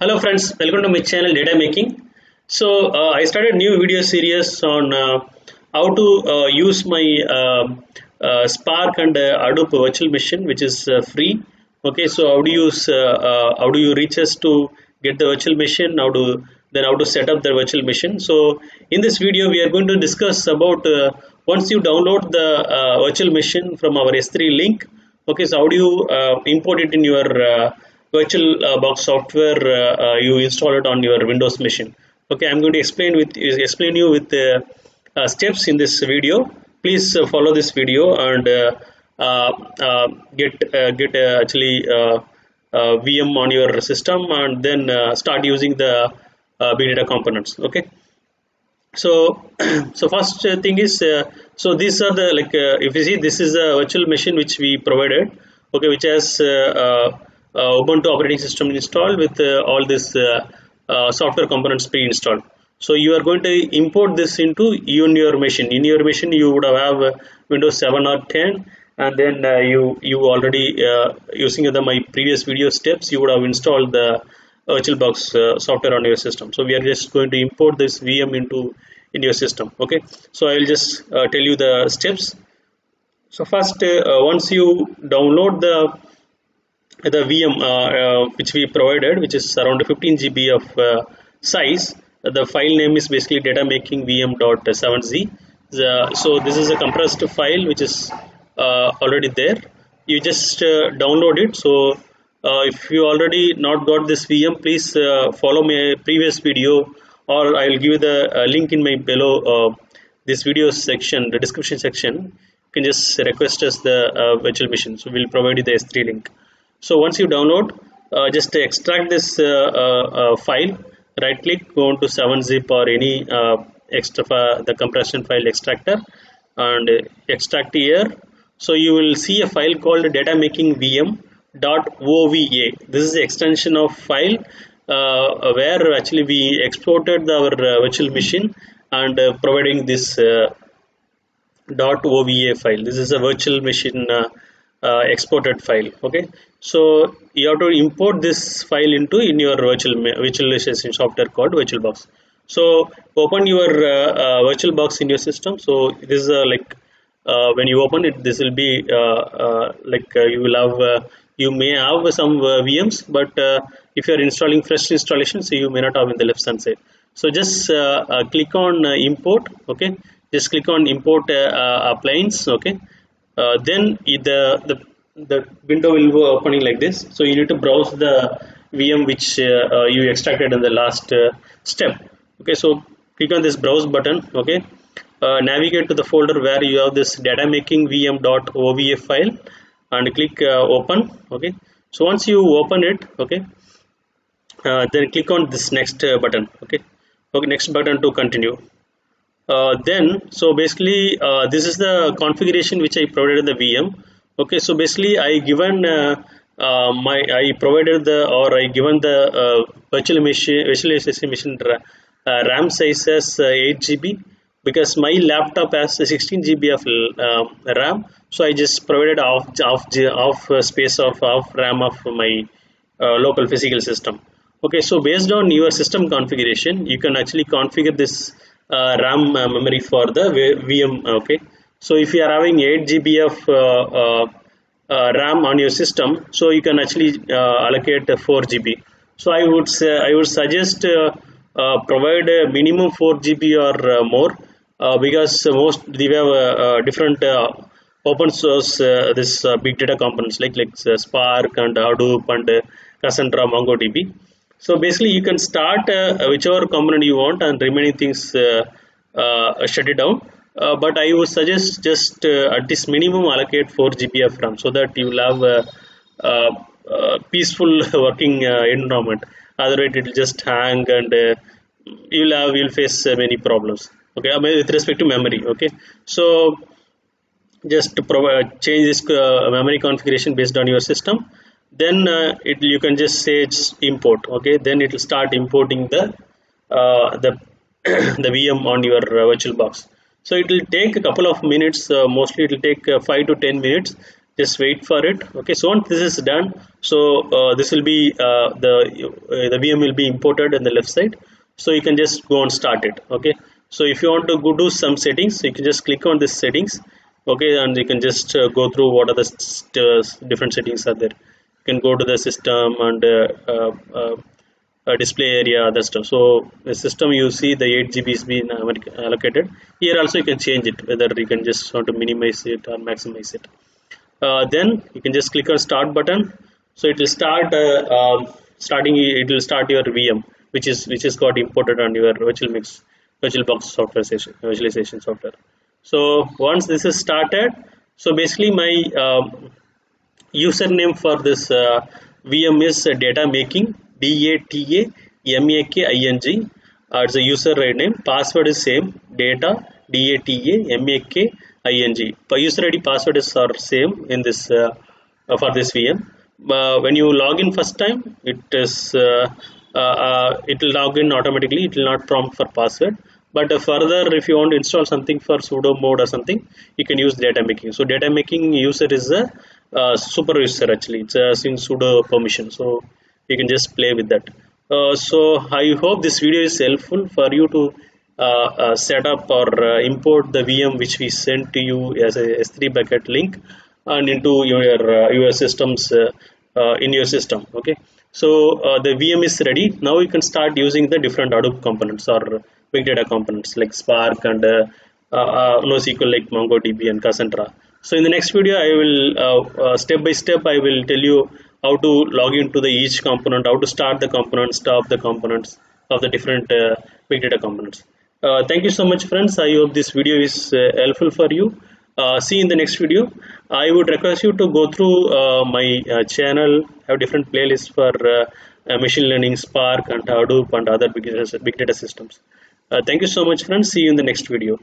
Hello friends, welcome to my channel DataMaking. I started new video series on how to use my Spark and Hadoop virtual machine, which is free. Okay, so how do you reach us to get the virtual machine? How to set up the virtual machine? So in this video, we are going to discuss about once you download the virtual machine from our S3 link. Okay, so how do you import it in your virtual box software you install it on your Windows machine. Okay, I'm going to explain you with steps in this video. Please follow this video and get actually VM on your system, and then start using the big data components. Okay. So so first thing is so these are the if you see, this is a virtual machine which we provided, okay, which has Ubuntu operating system installed with all this software components pre-installed. So you are going to import this into your machine. In your machine, you would have Windows 7 or 10, and then you already using my previous video steps, you would have installed the VirtualBox software on your system. So we are just going to import this VM in your system. Okay. So I will just tell you the steps. So first, once you download the VM which we provided, which is around 15 GB of size. The file name is basically DataMaking VM.7z. So this is a compressed file which is already there. You just download it. So if you already not got this VM, please follow my previous video, or I will give you the link in my below this video section, the description section. You can just request us the virtual machine. So we'll provide you the S3 link. So once you download, just extract this file. Right click, go on to 7zip or any the compression file extractor, and extract here. So you will see a file called DataMaking VM.ova. This is the extension of file where actually we exported our virtual machine and providing this .ova file. This is a virtual machine exported file. Okay, so you have to import this file in your virtualization software called VirtualBox. So open your VirtualBox in your system. So this is when you open it, this will be you will have you may have some VMs, but if you are installing fresh installation, so you may not have in the left hand side. So just click on import. Okay, just click on import appliance. Okay. Then the window will go opening like this. So you need to browse the VM which you extracted in the last step. Okay, so click on this browse button. Okay, navigate to the folder where you have this DataMaking VM.ova file and click open. Okay, so once you open it, okay, then click on this next button. Okay, next button to continue. So basically this is the configuration which I provided in the VM. Okay, so basically I given I provided I given the virtualization machine RAM size as 8 GB, because my laptop has 16 GB of RAM. So I just provided half space of half RAM of my local physical system. Okay, so based on your system configuration, you can actually configure this RAM memory for the VM. Okay, so if you are having 8 GB of RAM on your system, so you can actually allocate 4 GB. So I would suggest provide a minimum 4 GB or more, because we have different open source this big data components like Spark and Hadoop and Cassandra, MongoDB. So basically you can start whichever component you want, and remaining things shut it down. But I would suggest just at this minimum allocate 4 GB of RAM, so that you will have a peaceful working environment. Otherwise it will just hang, and you'll face many problems. Okay, with respect to memory. Okay, so just change this memory configuration based on your system. Then you can just say import. Okay, then it will start importing the the VM on your VirtualBox. So it will take a couple of minutes. Mostly it will take 5 to 10 minutes. just wait for it. Okay, so once this is done, so this will be the VM will be imported in the left side, so you can just go and start it. Okay, so if you want to go do some settings, so you can just click on this settings. Okay, and you can just go through what are the different settings are there. You can go to the system and display area, other stuff. So the system, you see the 8 GB is being allocated. Here also you can change it, whether you can just want to minimize it or maximize it. Then you can just click on start button. So it will start starting. It will start your VM, which is got imported on your virtualbox software visualization software. So once this is started, so basically my username for this VM is DataMaking, DataMaking. It's a user right name. Password is same, data, DataMaking. User ID password is are same in this for this VM. When you log in first time, it will log in automatically. It will not prompt for password. But further, if you want to install something for sudo mode or something, you can use DataMaking. So DataMaking user is a super user actually. It's using sudo permission. So you can just play with that. So I hope this video is helpful for you to set up or import the VM which we sent to you as a S3 bucket link and into your systems in your system. Okay, so the VM is ready. Now you can start using the different Hadoop components or big data components like Spark and NoSQL like MongoDB and Cassandra. So in the next video, I will step by step I will tell you how to log into the each component, how to start the components, stop the components of the different big data components. Thank you so much, friends. I hope this video is helpful for you. See you in the next video. I would request you to go through my channel. I have different playlists for machine learning, Spark and Hadoop and other big data systems. Thank you so much, friends. See you in the next video.